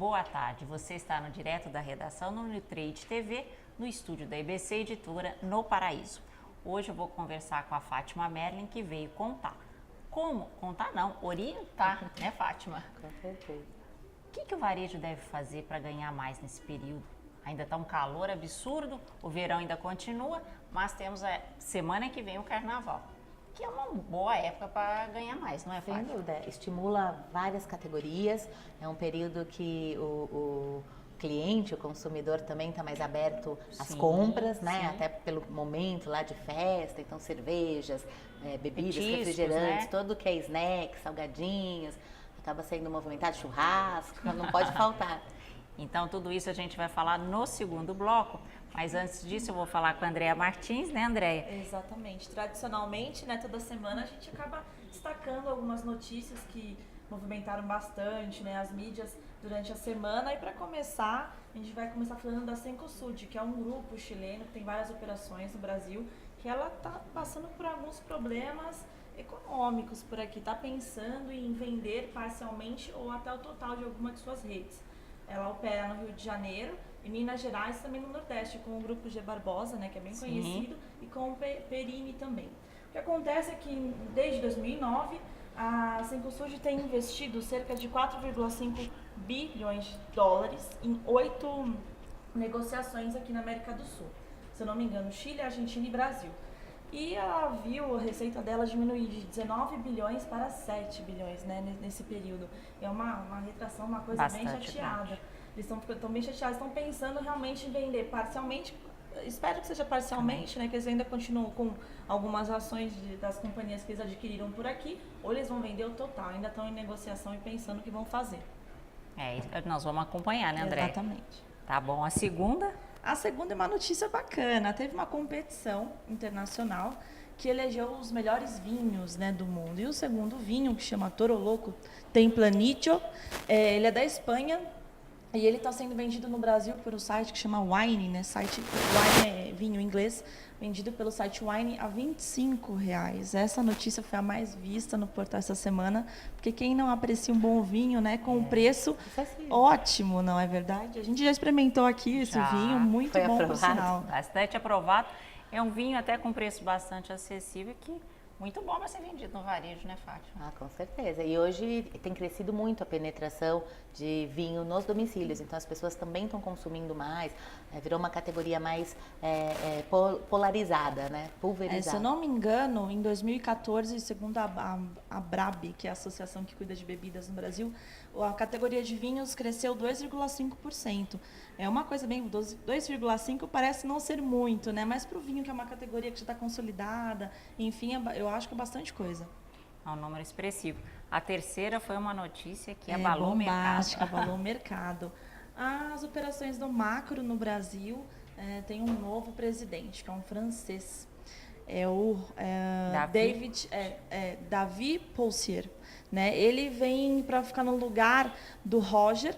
boa tarde. Você está no Direto da Redação no Nutrade TV, no estúdio da IBC Editora, no Paraíso. Hoje eu vou conversar com a Fátima Merlin, que veio contar. Como? Contar não, orientar, né, Fátima? Com certeza. O que o varejo deve fazer para ganhar mais nesse período? Ainda está um calor absurdo, o verão ainda continua, mas temos a semana que vem o carnaval, que é uma boa época para ganhar mais, não é, Fátima? Sem dúvida, estimula várias categorias, é um período que o cliente, o consumidor também está mais aberto às compras, né? Sim. Até pelo momento lá de festa, então cervejas, bebidas, Petiscos, refrigerantes, né? Tudo que é snack, salgadinhos, acaba sendo movimentado, churrasco, não pode faltar. Então, tudo isso a gente vai falar no segundo bloco, mas antes disso eu vou falar com a Andréa Martins, né, Andréa? Exatamente. Tradicionalmente, né, toda semana a gente acaba destacando algumas notícias que movimentaram bastante, né, as mídias durante a semana. E para começar, a gente vai começar falando da Cencosud, que é um grupo chileno que tem várias operações no Brasil, que ela está passando por alguns problemas econômicos por aqui, está pensando em vender parcialmente ou até o total de alguma de suas redes. Ela opera no Rio de Janeiro, em Minas Gerais e também no Nordeste, com o grupo G Barbosa, né, que é bem conhecido, e com o Perini também. O que acontece é que, desde 2009, a Cencosud tem investido cerca de 4,5 bilhões de dólares em 8 negociações aqui na América do Sul. Se eu não me engano, Chile, Argentina e Brasil. E ela viu a receita dela diminuir de 19 bilhões para 7 bilhões, né, nesse período. É uma retração, uma coisa Bastante bem chateada. grande. Eles estão bem chateados, estão pensando realmente em vender parcialmente. Espero que seja parcialmente, né, que eles ainda continuam com algumas ações das companhias que eles adquiriram por aqui, ou eles vão vender o total. Ainda estão em negociação e pensando o que vão fazer. Nós vamos acompanhar, né, Andréa? Exatamente. Tá bom, a segunda? A segunda é uma notícia bacana. Teve uma competição internacional que elegeu os melhores vinhos, né, do mundo. E o segundo vinho, que chama Toro Loco Tempranillo, ele é da Espanha e ele está sendo vendido no Brasil por um site que chama Wine, né? Wine é vinho em inglês, vendido pelo site Wine a R$25. Essa notícia foi a mais vista no portal essa semana, porque quem não aprecia um bom vinho, né, com um preço ótimo, não é verdade? A gente já experimentou aqui esse vinho, muito Foi bom por aprovado? sinal. Bastante aprovado. É um vinho até com preço bastante acessível que muito bom para ser vendido no varejo, né, Fátima? Ah, com certeza. E hoje tem crescido muito a penetração de vinho nos domicílios, então as pessoas também estão consumindo mais, virou uma categoria mais polarizada, né? Pulverizada. Se eu não me engano, em 2014, segundo a BRAB, que é a associação que cuida de bebidas no Brasil, a categoria de vinhos cresceu 2,5%. É uma coisa bem, 2,5% parece não ser muito, né? Mas para o vinho, que é uma categoria que já está consolidada, enfim, eu acho que é bastante coisa. É um número expressivo. A terceira foi uma notícia que abalou o mercado. Abalou o mercado. As operações do macro no Brasil tem um novo presidente, que é um francês. É o David Poussier. Né? Ele vem para ficar no lugar do Roger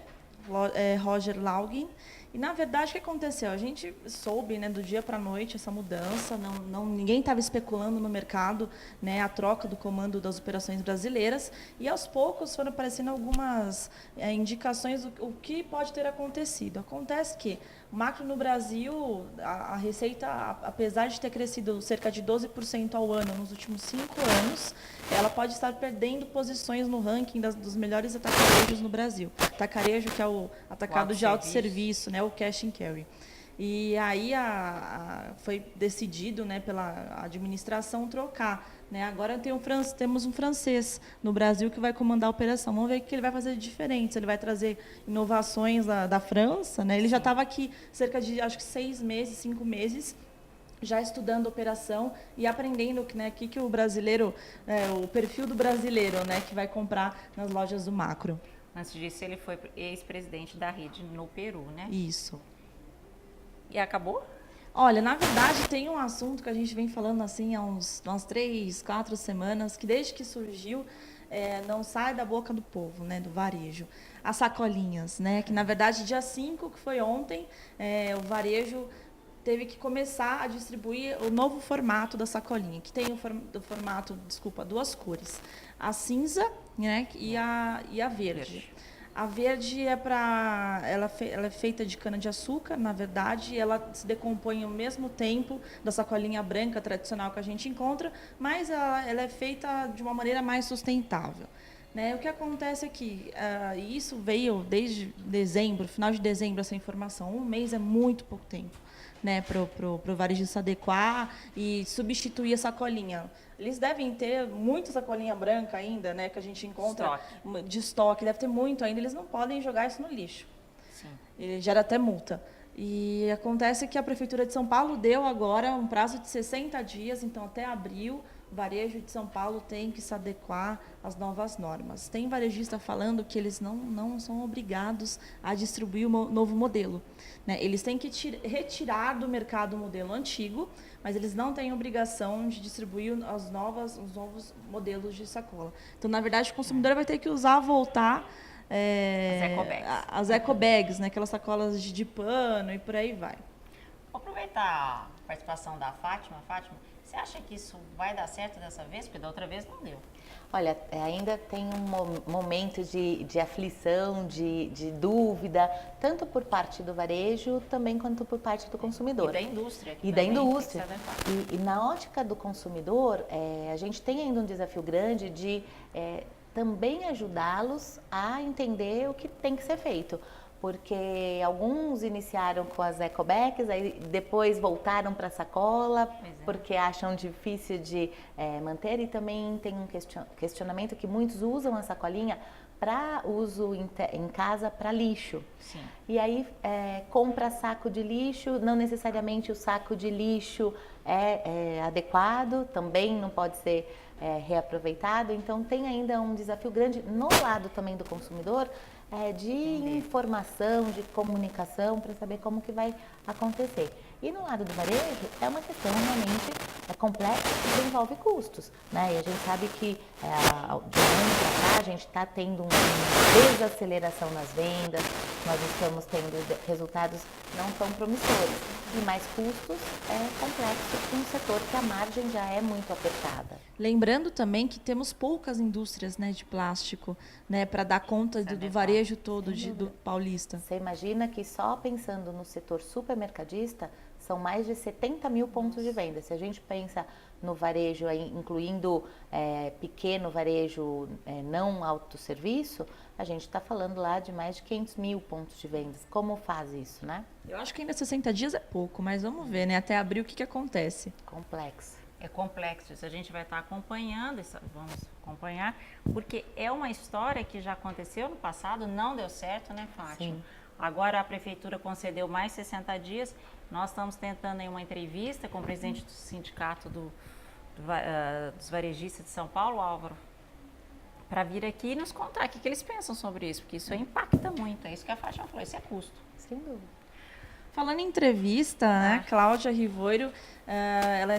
Laugen. E, na verdade, o que aconteceu? A gente soube, né, do dia para a noite essa mudança, ninguém estava especulando no mercado, né, a troca do comando das operações brasileiras, e aos poucos foram aparecendo algumas indicações do que pode ter acontecido. Acontece que o macro no Brasil, a receita, apesar de ter crescido cerca de 12% ao ano nos últimos 5 anos, ela pode estar perdendo posições no ranking dos melhores atacarejos no Brasil. Atacarejo, que é o atacado de autosserviço, né, o cash and carry. E aí foi decidido, né, pela administração trocar. Né? Agora temos um francês no Brasil que vai comandar a operação. Vamos ver o que ele vai fazer de diferente. Se ele vai trazer inovações da França. Né? Ele já estava aqui cerca de, acho que 5 meses, já estudando a operação e aprendendo, né, que o brasileiro, o perfil do brasileiro, né, que vai comprar nas lojas do macro. Antes disso, ele foi ex-presidente da rede no Peru, né? Isso. E acabou? Olha, na verdade, tem um assunto que a gente vem falando assim há umas 3, 4 semanas, que desde que surgiu, não sai da boca do povo, né, do varejo. As sacolinhas, né, que na verdade, dia 5, que foi ontem, o varejo teve que começar a distribuir o novo formato da sacolinha, que tem o formato, duas cores, a cinza, né, e a verde. A verde ela é feita de cana-de-açúcar, na verdade, e ela se decompõe ao mesmo tempo da sacolinha branca tradicional que a gente encontra, mas ela é feita de uma maneira mais sustentável. Né? O que acontece é que isso veio desde dezembro, final de dezembro, essa informação. Um mês é muito pouco tempo, né, para o varejista adequar e substituir a sacolinha. Eles devem ter muita sacolinha branca ainda, né, que a gente encontra de estoque, deve ter muito ainda. Eles não podem jogar isso no lixo. Sim. Ele gera até multa. E acontece que a Prefeitura de São Paulo deu agora um prazo de 60 dias, então até abril, o varejo de São Paulo tem que se adequar às novas normas. Tem varejista falando que eles não são obrigados a distribuir o novo modelo. Né? Eles têm que retirar do mercado o modelo antigo, mas eles não têm obrigação de distribuir os novos modelos de sacola. Então, na verdade, o consumidor vai ter que voltar as eco bags, né? Aquelas sacolas de pano e por aí vai. Vou aproveitar a participação da Fátima. Fátima, você acha que isso vai dar certo dessa vez? Porque da outra vez não deu. Olha, ainda tem um momento de aflição, de dúvida, tanto por parte do varejo, também quanto por parte do consumidor. E da indústria. E da indústria. E na ótica do consumidor, a gente tem ainda um desafio grande de também ajudá-los a entender o que tem que ser feito. Porque alguns iniciaram com as ecobags, aí depois voltaram para a sacola, porque acham difícil de manter. E também tem um questionamento que muitos usam a sacolinha para uso em casa para lixo. Sim. E aí compra saco de lixo, não necessariamente o saco de lixo é adequado, também não pode ser reaproveitado. Então tem ainda um desafio grande no lado também do consumidor, de informação, de comunicação, para saber como que vai acontecer. E no lado do varejo, é uma questão realmente complexa que envolve custos, né? E a gente sabe que de um ano para cá a gente está tendo uma desaceleração nas vendas, nós estamos tendo resultados não tão promissores. E mais custos é complexo em um setor que a margem já é muito apertada. Lembrando também que temos poucas indústrias, né, de plástico, né, para dar conta do varejo todo do paulista. Você imagina que só pensando no setor supermercadista, são mais de 70 mil pontos de venda. Se a gente pensa no varejo, incluindo pequeno varejo não autosserviço, a gente está falando lá de mais de 500 mil pontos de vendas. Como faz isso, né? Eu acho que ainda 60 dias é pouco, mas vamos ver, né? Até abril o que acontece. Complexo. É complexo, isso a gente vai estar acompanhando, vamos acompanhar, porque é uma história que já aconteceu no passado, não deu certo, né, Fátima? Sim. Agora a prefeitura concedeu mais 60 dias, nós estamos tentando em uma entrevista com o presidente do sindicato dos varejistas de São Paulo, Álvaro, para vir aqui e nos contar o que eles pensam sobre isso, porque isso impacta muito, é isso que a Fátima falou, isso é custo. Sem dúvida. Falando em entrevista, né, Cláudia Rivoiro, ela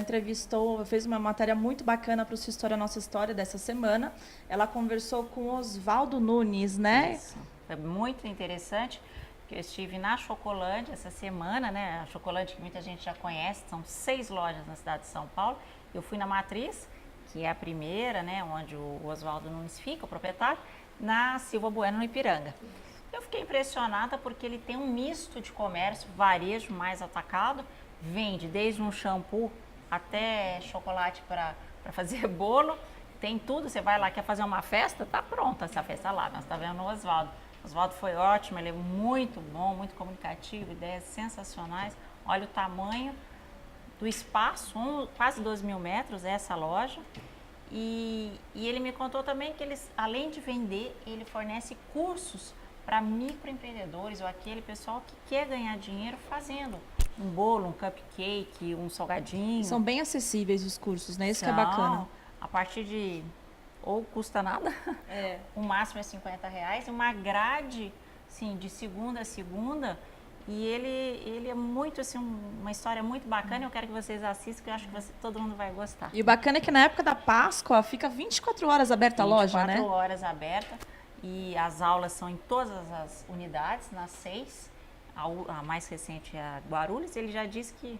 fez uma matéria muito bacana para o Sua História, Nossa História dessa semana. Ela conversou com Oswaldo Nunes, né? Isso, é muito interessante, porque eu estive na Chocolândia essa semana, né? A Chocolândia que muita gente já conhece, são 6 lojas na cidade de São Paulo. Eu fui na Matriz, que é a primeira, né, onde o Oswaldo Nunes fica, o proprietário, na Silva Bueno, no Ipiranga. Eu fiquei impressionada porque ele tem um misto de comércio, varejo mais atacado, vende desde um shampoo até chocolate para fazer bolo, tem tudo, você vai lá, quer fazer uma festa, tá pronta essa festa lá, nós tá vendo o Oswaldo. O Oswaldo foi ótimo, ele é muito bom, muito comunicativo, ideias sensacionais, olha o tamanho do espaço, quase 2 mil metros é essa loja. E ele me contou também que eles, além de vender, ele fornece cursos para microempreendedores ou aquele pessoal que quer ganhar dinheiro fazendo um bolo, um cupcake, um salgadinho. São bem acessíveis os cursos, né? Isso que é bacana. A partir de, ou custa nada, o máximo é R$50, uma grade, sim, de segunda a segunda. E ele é muito, assim, uma história muito bacana. Eu quero que vocês assistam, que eu acho que todo mundo vai gostar. E o bacana é que na época da Páscoa fica 24 horas aberta a loja, né? 24 horas aberta. E as aulas são em todas as unidades, nas 6. A mais recente é a Guarulhos. Ele já disse que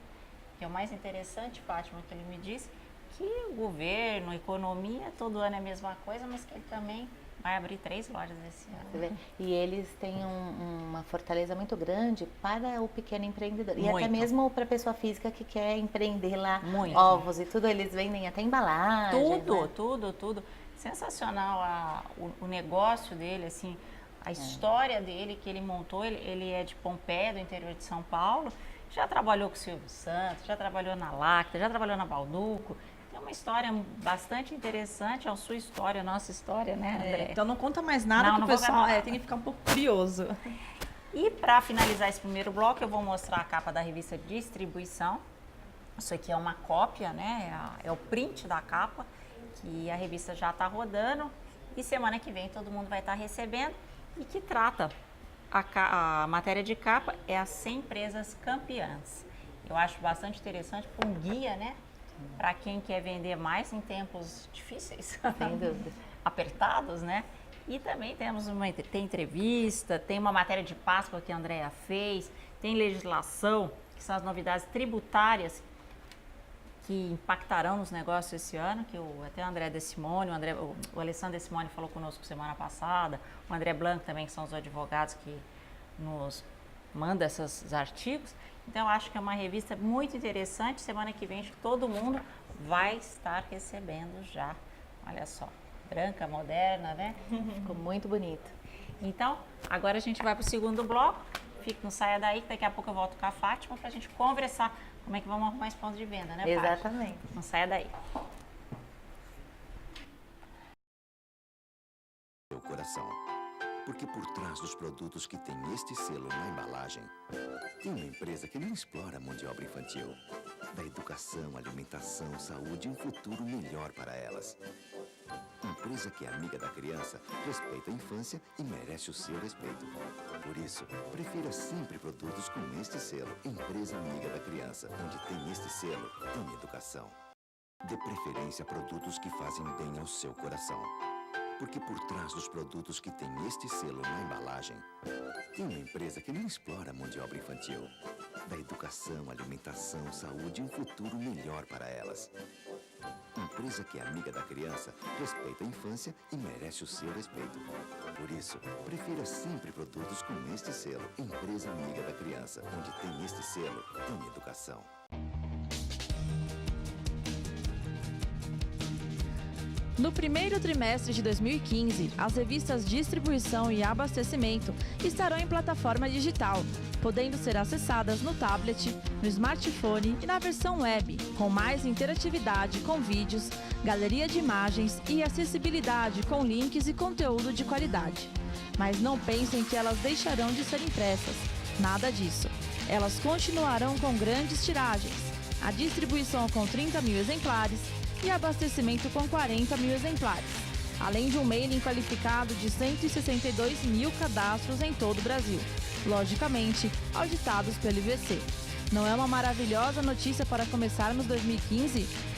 é o mais interessante, Fátima, que ele me disse, que o governo, a economia, todo ano é a mesma coisa, mas que ele também Vai abrir 3 lojas esse ano. Você vê? E eles têm uma fortaleza muito grande para o pequeno empreendedor. E Muito. até mesmo para a pessoa física que quer empreender lá Muito. ovos e tudo. Eles vendem até embalagem. Tudo. Sensacional o negócio dele, assim, a história dele que ele montou. Ele é de Pompeia, do interior de São Paulo. Já trabalhou com o Silvio Santos, já trabalhou na Lacta, já trabalhou na Balduco. É uma história bastante interessante, é a sua história, a nossa história, né, André? Então não conta mais nada, Não, que não o vou pessoal contar. tem que ficar um pouco curioso. E para finalizar esse primeiro bloco, eu vou mostrar a capa da revista Distribuição. Isso aqui é uma cópia, né? É o print da capa, que a revista já está rodando. E semana que vem todo mundo vai estar recebendo. E que trata, a matéria de capa é as 100 empresas campeãs. Eu acho bastante interessante, um guia, né? Para quem quer vender mais em tempos difíceis. Sem dúvida. Apertados, né? E também tem entrevista, tem uma matéria de Páscoa que a Andrea fez, tem legislação, que são as novidades tributárias que impactarão nos negócios esse ano, que até o André De Simone, o Alessandro De Simone falou conosco semana passada, o André Blanco também, que são os advogados que nos mandam esses artigos. Então, eu acho que é uma revista muito interessante. Semana que vem, acho que todo mundo vai estar recebendo já. Olha só, branca, moderna, né? Ficou muito bonito. Então, agora a gente vai para o segundo bloco. Não saia daí, que daqui a pouco eu volto com a Fátima para a gente conversar como é que vamos arrumar esse ponto de venda, né, Fátima? Exatamente. Não saia daí. Seu coração. Porque por trás dos produtos que tem este selo na embalagem, tem uma empresa que não explora a mão de obra infantil. Da educação, alimentação, saúde e um futuro melhor para elas. Empresa que é amiga da criança, respeita a infância e merece o seu respeito. Por isso, prefira sempre produtos com este selo. Empresa amiga da criança, onde tem este selo, tem educação. Dê preferência a produtos que fazem bem ao seu coração. Porque por trás dos produtos que tem este selo na embalagem, tem uma empresa que não explora a mão de obra infantil. Da educação, alimentação, saúde e um futuro melhor para elas. Empresa que é amiga da criança, respeita a infância e merece o seu respeito. Por isso, prefira sempre produtos com este selo. Empresa amiga da criança, onde tem este selo, tem educação. No primeiro trimestre de 2015, as revistas Distribuição e Abastecimento estarão em plataforma digital, podendo ser acessadas no tablet, no smartphone e na versão web, com mais interatividade com vídeos, galeria de imagens e acessibilidade com links e conteúdo de qualidade. Mas não pensem que elas deixarão de ser impressas. Nada disso. Elas continuarão com grandes tiragens. A distribuição com 30 mil exemplares e abastecimento com 40 mil exemplares, além de um mailing qualificado de 162 mil cadastros em todo o Brasil, logicamente auditados pelo IVC. Não é uma maravilhosa notícia para começarmos 2015?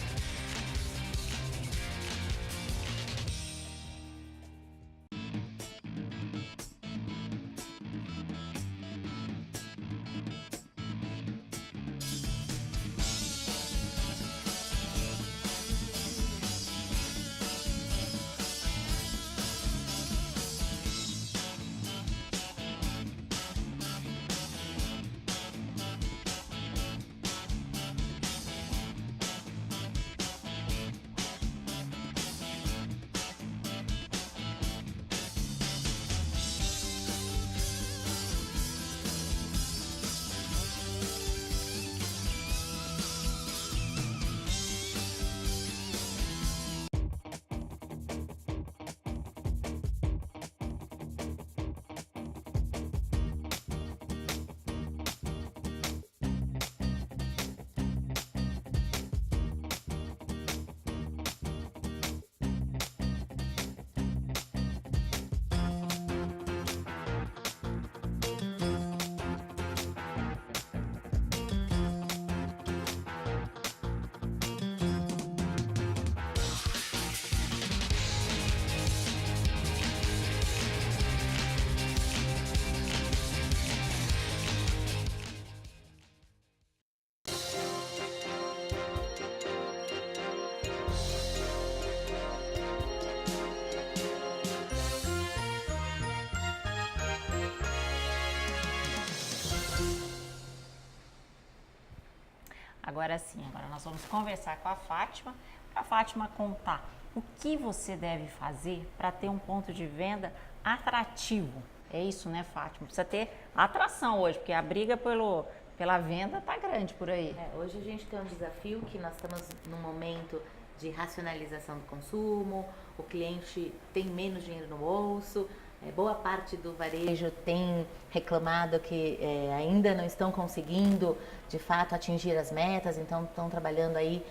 Agora sim, agora nós vamos conversar com a Fátima, para a Fátima contar o que você deve fazer para ter um ponto de venda atrativo. É isso, né, Fátima? Precisa ter atração hoje, porque a briga pela venda tá grande por aí. Hoje a gente tem um desafio que nós estamos num momento de racionalização do consumo, o cliente tem menos dinheiro no bolso, boa parte do varejo tem reclamado que ainda não estão conseguindo, de fato, atingir as metas, então estão trabalhando aí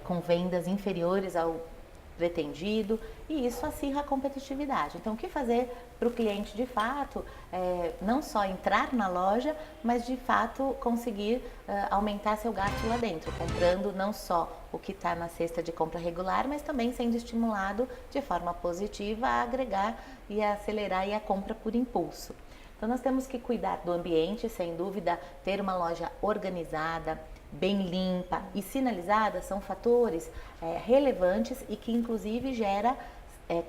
com vendas inferiores ao pretendido, e isso acirra a competitividade. Então, o que fazer para o cliente, de fato, não só entrar na loja, mas, de fato, conseguir aumentar seu gasto lá dentro, comprando não só o que está na cesta de compra regular, mas também sendo estimulado de forma positiva a agregar e a acelerar a compra por impulso. Então, nós temos que cuidar do ambiente, sem dúvida, ter uma loja organizada, bem limpa e sinalizada são fatores relevantes e que inclusive gera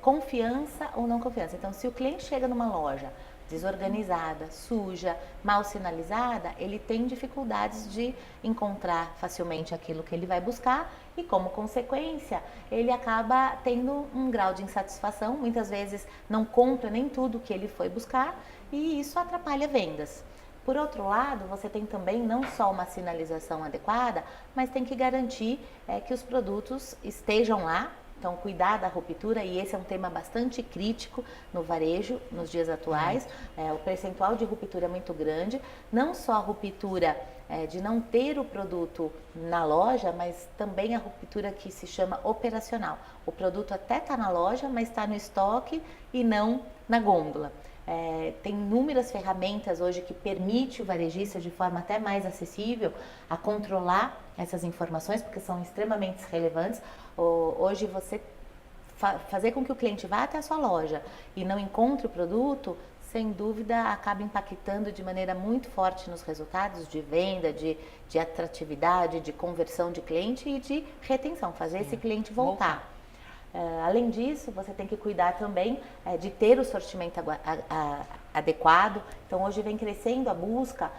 confiança ou não confiança. Então, se o cliente chega numa loja desorganizada, suja, mal sinalizada, ele tem dificuldades de encontrar facilmente aquilo que ele vai buscar e, como consequência, ele acaba tendo um grau de insatisfação, muitas vezes não compra nem tudo que ele foi buscar e isso atrapalha vendas. Por outro lado, você tem também não só uma sinalização adequada, mas tem que garantir que os produtos estejam lá. Então, cuidar da ruptura, e esse é um tema bastante crítico no varejo nos dias atuais. O percentual de ruptura é muito grande, não só a ruptura de não ter o produto na loja, mas também a ruptura que se chama operacional. O produto até está na loja, mas está no estoque e não na gôndola. Tem inúmeras ferramentas hoje que permite o varejista de forma até mais acessível a controlar essas informações, porque são extremamente relevantes. Hoje você fazer com que o cliente vá até a sua loja e não encontre o produto, sem dúvida acaba impactando de maneira muito forte nos resultados de venda, de atratividade, de conversão de cliente e de retenção, fazer esse cliente voltar. Além disso, você tem que cuidar também de ter o sortimento adequado. Então, hoje vem crescendo a busca,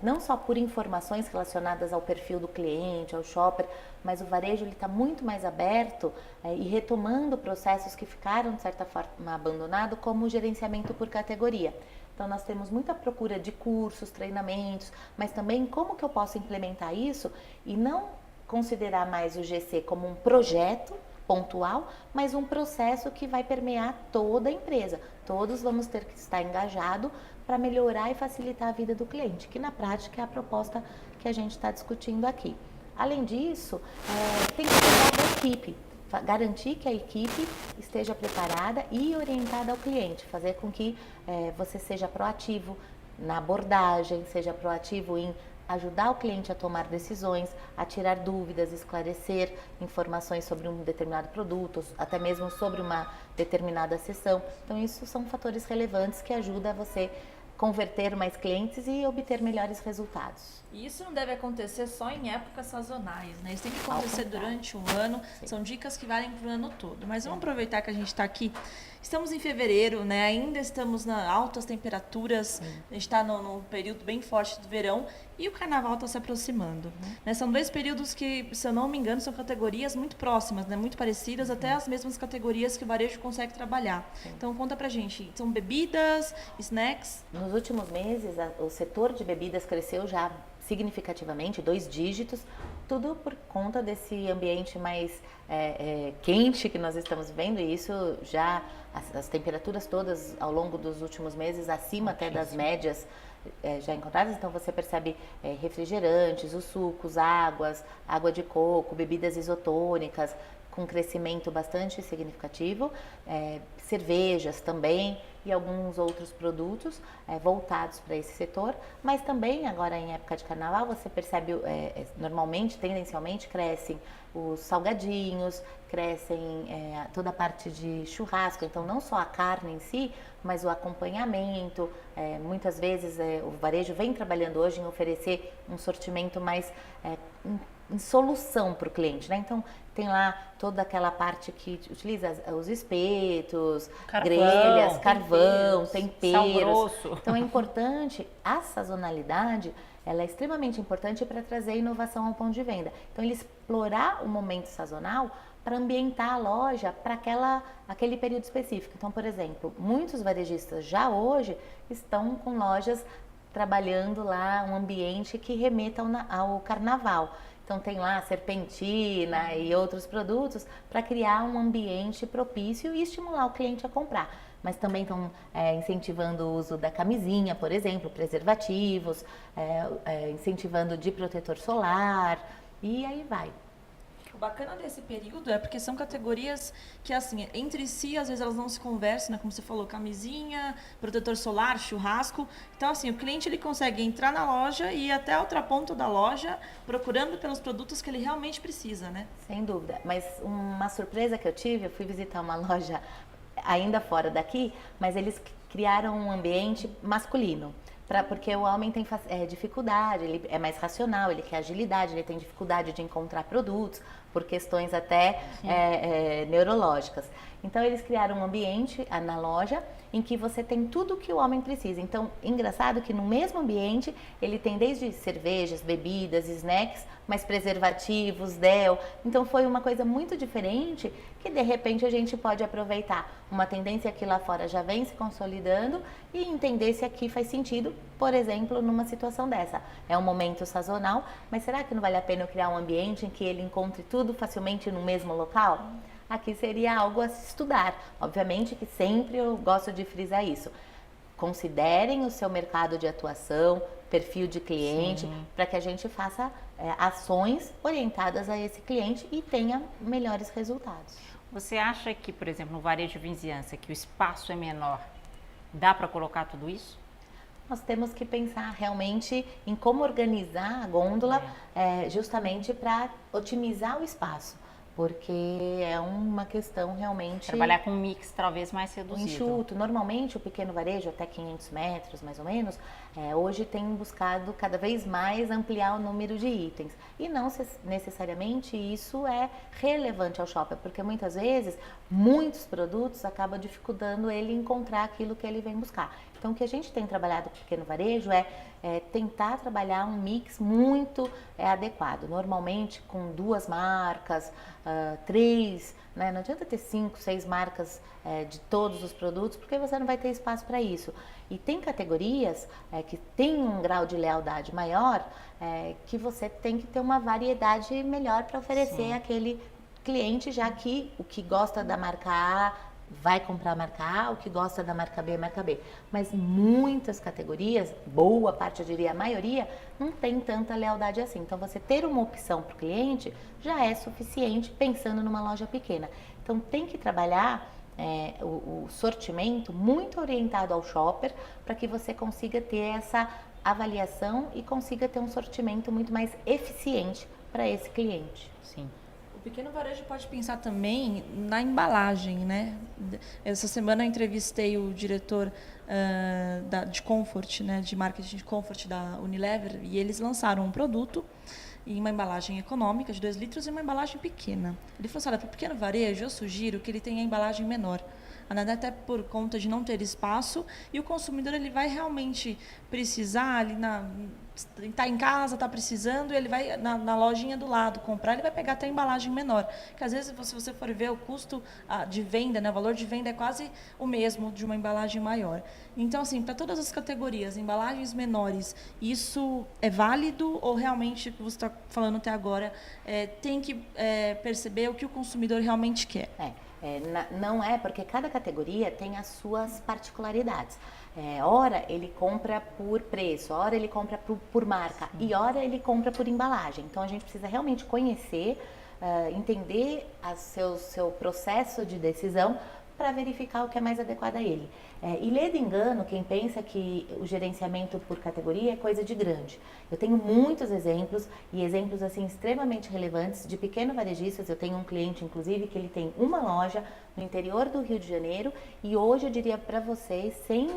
não só por informações relacionadas ao perfil do cliente, ao shopper, mas o varejo está muito mais aberto e retomando processos que ficaram, de certa forma, abandonados, como o gerenciamento por categoria. Então, nós temos muita procura de cursos, treinamentos, mas também como que eu posso implementar isso e não considerar mais o GC como um projeto pontual, mas um processo que vai permear toda a empresa. Todos vamos ter que estar engajados para melhorar e facilitar a vida do cliente, que na prática é a proposta que a gente está discutindo aqui. Além disso, tem que cuidar da equipe, garantir que a equipe esteja preparada e orientada ao cliente, fazer com que você seja proativo na abordagem, seja proativo em ajudar o cliente a tomar decisões, a tirar dúvidas, esclarecer informações sobre um determinado produto, até mesmo sobre uma determinada seção. Então, isso são fatores relevantes que ajudam a você converter mais clientes e obter melhores resultados. E isso não deve acontecer só em épocas sazonais, né? Isso tem que acontecer durante o ano. Sim. São dicas que valem para o ano todo. Mas vamos aproveitar que a gente está aqui. Estamos em fevereiro, né? Ainda estamos nas altas temperaturas. Sim. A gente está num período bem forte do verão e o carnaval está se aproximando. Né? São dois períodos que, se eu não me engano, são categorias muito próximas, né? Muito parecidas, até as mesmas categorias que o varejo consegue trabalhar. Sim. Então, conta pra gente. São bebidas, snacks? Nos últimos meses, o setor de bebidas cresceu já significativamente, 2 dígitos, tudo por conta desse ambiente mais quente que nós estamos vivendo, e isso já, as temperaturas todas ao longo dos últimos meses, acima até das médias já encontradas, então você percebe refrigerantes, os sucos, água de coco, bebidas isotônicas, com crescimento bastante significativo, cervejas também e alguns outros produtos voltados para esse setor, mas também agora em época de carnaval você percebe, normalmente, tendencialmente, crescem os salgadinhos, crescem toda a parte de churrasco, então não só a carne em si, mas o acompanhamento, muitas vezes o varejo vem trabalhando hoje em oferecer um sortimento mais em solução para o cliente, né? Então, tem lá toda aquela parte que utiliza os espetos, grelhas, carvão, temperos. Sal grosso. Então, é importante, a sazonalidade, ela é extremamente importante para trazer inovação ao ponto de venda. Então, ele explorar o momento sazonal para ambientar a loja para aquele período específico. Então, por exemplo, muitos varejistas já hoje estão com lojas trabalhando lá um ambiente que remeta ao carnaval. Então tem lá serpentina e outros produtos para criar um ambiente propício e estimular o cliente a comprar. Mas também estão incentivando o uso da camisinha, por exemplo, preservativos, incentivando de protetor solar e aí vai. O bacana desse período é porque são categorias que, assim, entre si, às vezes elas não se conversam, né? Como você falou, camisinha, protetor solar, churrasco. Então, assim, o cliente ele consegue entrar na loja e ir até a outra ponta da loja procurando pelos produtos que ele realmente precisa, né? Sem dúvida. Mas uma surpresa que eu tive, eu fui visitar uma loja ainda fora daqui, mas eles criaram um ambiente masculino. Porque o homem tem dificuldade, ele é mais racional, ele quer agilidade, ele tem dificuldade de encontrar produtos por questões até neurológicas. Então, eles criaram um ambiente na loja em que você tem tudo que o homem precisa. Então, engraçado que no mesmo ambiente ele tem desde cervejas, bebidas, snacks, mas preservativos, Del. Então, foi uma coisa muito diferente que, de repente, a gente pode aproveitar uma tendência que lá fora já vem se consolidando e entender se aqui faz sentido, por exemplo, numa situação dessa. É um momento sazonal, mas será que não vale a pena eu criar um ambiente em que ele encontre tudo facilmente no mesmo local? Aqui seria algo a se estudar. Obviamente que sempre eu gosto de frisar isso. Considerem o seu mercado de atuação, perfil de cliente, para que a gente faça ações orientadas a esse cliente e tenha melhores resultados. Você acha que, por exemplo, no varejo de vizinhança, que o espaço é menor, dá para colocar tudo isso? Nós temos que pensar realmente em como organizar a gôndola justamente para otimizar o espaço. Porque é uma questão realmente... Trabalhar com um mix talvez mais reduzido. Enxuto. Normalmente o pequeno varejo, até 500 metros mais ou menos, hoje tem buscado cada vez mais ampliar o número de itens. E não necessariamente isso é relevante ao shopper, porque muitas vezes muitos produtos acabam dificultando ele encontrar aquilo que ele vem buscar. Então, o que a gente tem trabalhado com o pequeno varejo é tentar trabalhar um mix muito adequado. Normalmente, com 2 marcas, 3, né? Não adianta ter 5, 6 marcas de todos os produtos, porque você não vai ter espaço para isso. E tem categorias que têm um grau de lealdade maior, que você tem que ter uma variedade melhor para oferecer àquele cliente, já que o que gosta da marca A vai comprar a marca A, o que gosta da marca B, marca B. Mas muitas categorias, boa parte, eu diria a maioria, não tem tanta lealdade assim. Então, você ter uma opção para o cliente já é suficiente pensando numa loja pequena. Então, tem que trabalhar o sortimento muito orientado ao shopper para que você consiga ter essa avaliação e consiga ter um sortimento muito mais eficiente para esse cliente. Sim. O pequeno varejo pode pensar também na embalagem, né? Essa semana eu entrevistei o diretor de Comfort, né, de marketing de Comfort da Unilever, e eles lançaram um produto em uma embalagem econômica de 2 litros e uma embalagem pequena. Ele falou assim, olha, para o pequeno varejo eu sugiro que ele tenha a embalagem menor, até por conta de não ter espaço, e o consumidor ele vai realmente precisar ali está em casa, está precisando, e ele vai na lojinha do lado comprar, ele vai pegar até a embalagem menor. Porque às vezes, se você for ver o custo de venda, né, o valor de venda é quase o mesmo de uma embalagem maior. Então, assim, para todas as categorias, embalagens menores, isso é válido ou realmente, o que você está falando até agora, tem que perceber o que o consumidor realmente quer? Não é, porque cada categoria tem as suas particularidades. Ora ele compra por preço, ora ele compra por marca e ora ele compra por embalagem. Então a gente precisa realmente conhecer, entender seu processo de decisão para verificar o que é mais adequado a ele. E lê de engano quem pensa que o gerenciamento por categoria é coisa de grande. Eu tenho muitos exemplos, e exemplos assim extremamente relevantes de pequeno varejistas. Eu tenho um cliente, inclusive, que ele tem uma loja no interior do Rio de Janeiro, e hoje eu diria para vocês, sem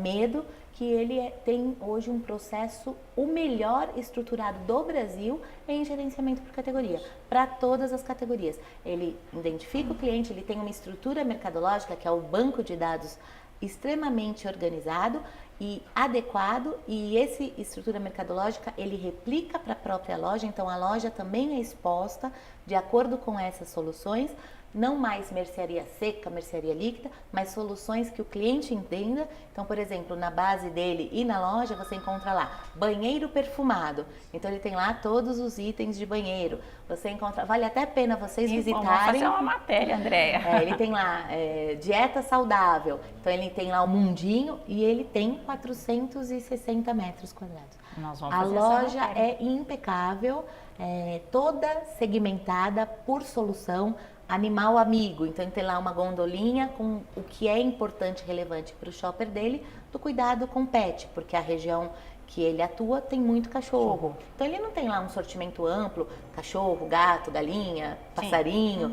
medo, que ele tem hoje um processo o melhor estruturado do Brasil em gerenciamento por categoria, para todas as categorias. Ele identifica o cliente, ele tem uma estrutura mercadológica, que é o banco de dados extremamente organizado e adequado, e essa estrutura mercadológica ele replica para a própria loja, então a loja também é exposta de acordo com essas soluções, não mais mercearia seca, mercearia líquida, mas soluções que o cliente entenda. Então, por exemplo, na base dele e na loja você encontra lá banheiro perfumado, então ele tem lá todos os itens de banheiro, você encontra, vale até a pena vocês visitarem. Vamos fazer uma matéria, Andréia. Ele tem lá dieta saudável, então ele tem lá o mundinho e ele tem 460 metros quadrados. Nós vamos A fazer essa loja matéria. é impecável, toda segmentada por solução, animal amigo, então tem lá uma gondolinha com o que é importante e relevante para o shopper dele, do cuidado com pet, porque a região que ele atua tem muito cachorro. Então ele não tem lá um sortimento amplo, cachorro, gato, galinha, passarinho,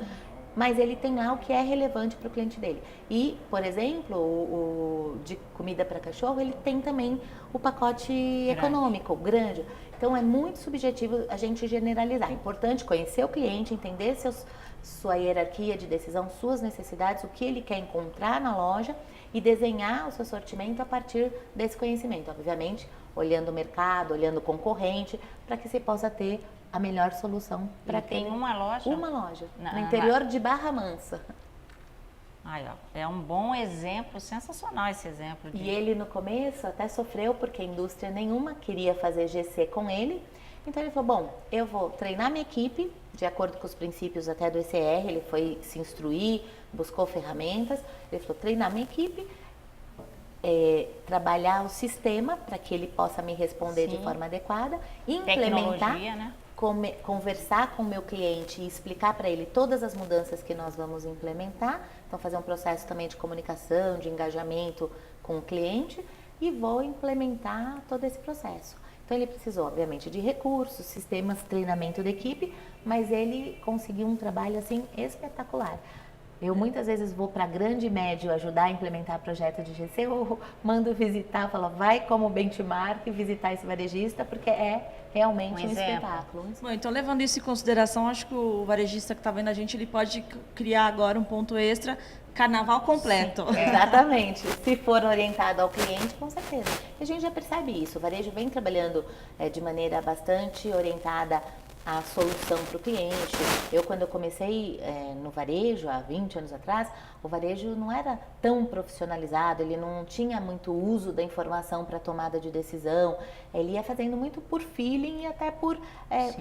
mas ele tem lá o que é relevante para o cliente dele. E, por exemplo, o de comida para cachorro, ele tem também o pacote econômico, grande. Então é muito subjetivo a gente generalizar. É importante conhecer o cliente, entender sua hierarquia de decisão, suas necessidades, o que ele quer encontrar na loja e desenhar o seu sortimento a partir desse conhecimento. Obviamente, olhando o mercado, olhando o concorrente, para que você possa ter a melhor solução para Tem uma loja? Uma loja, Não, no interior de Barra Mansa. Aí, ó, é um bom exemplo, sensacional esse exemplo. E ele no começo até sofreu porque indústria nenhuma queria fazer GC com ele. Então ele falou, bom, eu vou treinar minha equipe, de acordo com os princípios até do ECR, ele foi se instruir, buscou ferramentas, ele falou, treinar minha equipe, trabalhar o sistema para que ele possa me responder de forma adequada, implementar, tecnologia, né? Conversar com o meu cliente e explicar para ele todas as mudanças que nós vamos implementar, então fazer um processo também de comunicação, de engajamento com o cliente e vou implementar todo esse processo. Então ele precisou, obviamente, de recursos, sistemas, treinamento da equipe, mas ele conseguiu um trabalho assim espetacular. Eu muitas vezes vou para grande e médio ajudar a implementar projeto de GC, eu mando visitar, falo, vai como benchmark visitar esse varejista, porque é realmente um espetáculo. Bom, então levando isso em consideração, acho que o varejista que está vendo a gente, ele pode criar agora um ponto extra, carnaval completo. Sim, exatamente. Se for orientado ao cliente, com certeza. E a gente já percebe isso. O varejo vem trabalhando de maneira bastante orientada à solução para o cliente. Quando eu comecei no varejo, há 20 anos atrás, o varejo não era tão profissionalizado, ele não tinha muito uso da informação para tomada de decisão. Ele ia fazendo muito por feeling e até por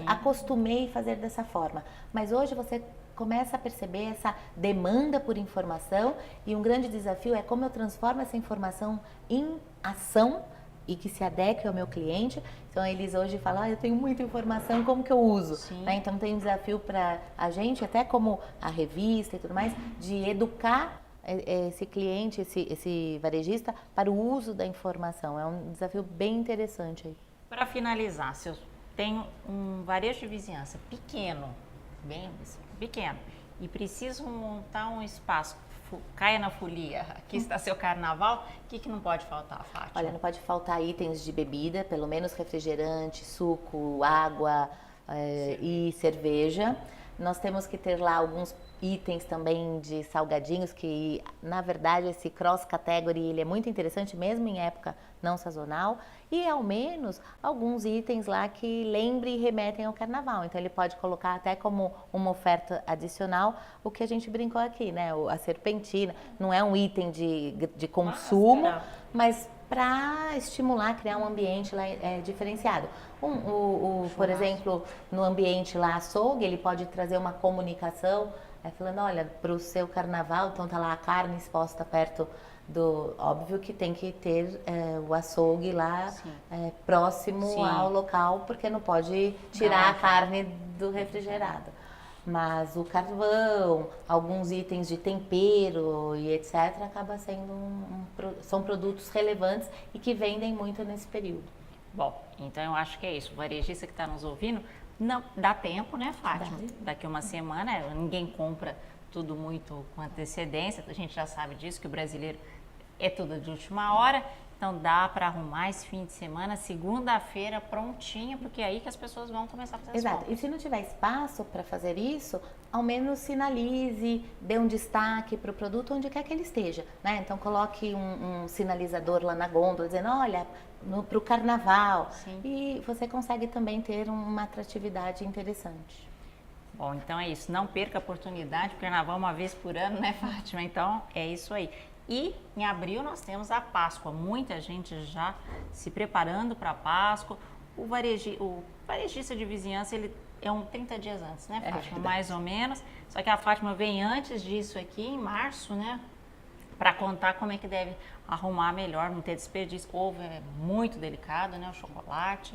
acostumei fazer dessa forma. Mas hoje você começa a perceber essa demanda por informação e um grande desafio é como eu transformo essa informação em ação e que se adeque ao meu cliente. Então eles hoje falam, eu tenho muita informação, como que eu uso? Né? Então tem um desafio para a gente, até como a revista e tudo mais, de educar esse cliente, esse varejista para o uso da informação. É um desafio bem interessante aí. Para finalizar, se eu tenho um varejo de vizinhança pequeno, bem pequeno, e preciso montar um espaço, caia na folia, aqui está seu carnaval, o que não pode faltar, Fátima? Olha, não pode faltar itens de bebida, pelo menos refrigerante, suco, água e cerveja. Nós temos que ter lá alguns itens também de salgadinhos, que na verdade esse cross category ele é muito interessante mesmo em época não sazonal, e ao menos alguns itens lá que lembrem e remetem ao carnaval. Então ele pode colocar até como uma oferta adicional o que a gente brincou aqui, né? A serpentina não é um item de consumo, mas para estimular, criar um ambiente lá diferenciado. Por exemplo, no ambiente lá açougue, ele pode trazer uma comunicação, falando, olha, para o seu carnaval, então tá lá a carne exposta perto do... Óbvio que tem que ter o açougue lá próximo ao local, porque não pode tirar a carne do refrigerado. Mas o carvão, alguns itens de tempero e etc. acaba sendo são produtos relevantes e que vendem muito nesse período. Bom, então eu acho que é isso. O varejista que está nos ouvindo, não dá tempo, né, Fátima? Daqui uma semana, ninguém compra tudo muito com antecedência, a gente já sabe disso, que o brasileiro é tudo de última hora, então dá para arrumar esse fim de semana, segunda-feira prontinha, porque é aí que as pessoas vão começar a fazer as Exato. compras. E se não tiver espaço para fazer isso, ao menos sinalize, dê um destaque para o produto onde quer que ele esteja, né? Então coloque um sinalizador lá na gôndola dizendo, olha, para o carnaval. Sim. E você consegue também ter uma atratividade interessante. Bom, então é isso, não perca a oportunidade, porque carnaval uma vez por ano, né, Fátima? Então é isso aí. E em abril nós temos a Páscoa, muita gente já se preparando para a Páscoa. O varejista de vizinhança, ele é 30 dias antes, né, Fátima? Mais ou menos. Só que a Fátima vem antes disso aqui, em março, né? Para contar como é que deve arrumar melhor, não ter desperdício. Ovo é muito delicado, né? O chocolate.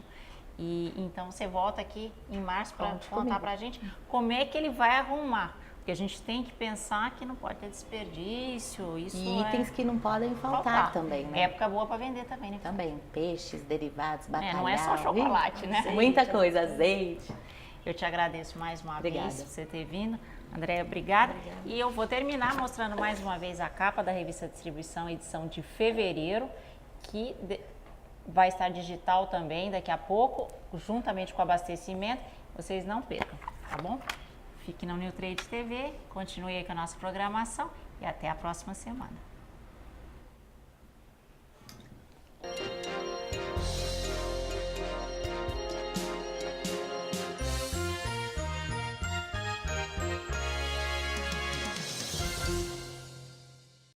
E então você volta aqui em março para contar para a gente como é que ele vai arrumar. Porque a gente tem que pensar que não pode ter desperdício. Isso E itens que não podem faltar também, né? Época boa para vender também, né? Também, peixes, derivados, bacalhau. Não é só chocolate, né? Muita coisa, azeite. Eu te agradeço mais uma Obrigada. vez por você ter vindo. Andréia, obrigada. E eu vou terminar mostrando mais uma vez a capa da revista Distribuição, edição de fevereiro, que vai estar digital também daqui a pouco, juntamente com o abastecimento. Vocês não percam, tá bom? Fique na New Trade TV, continue aí com a nossa programação e até a próxima semana.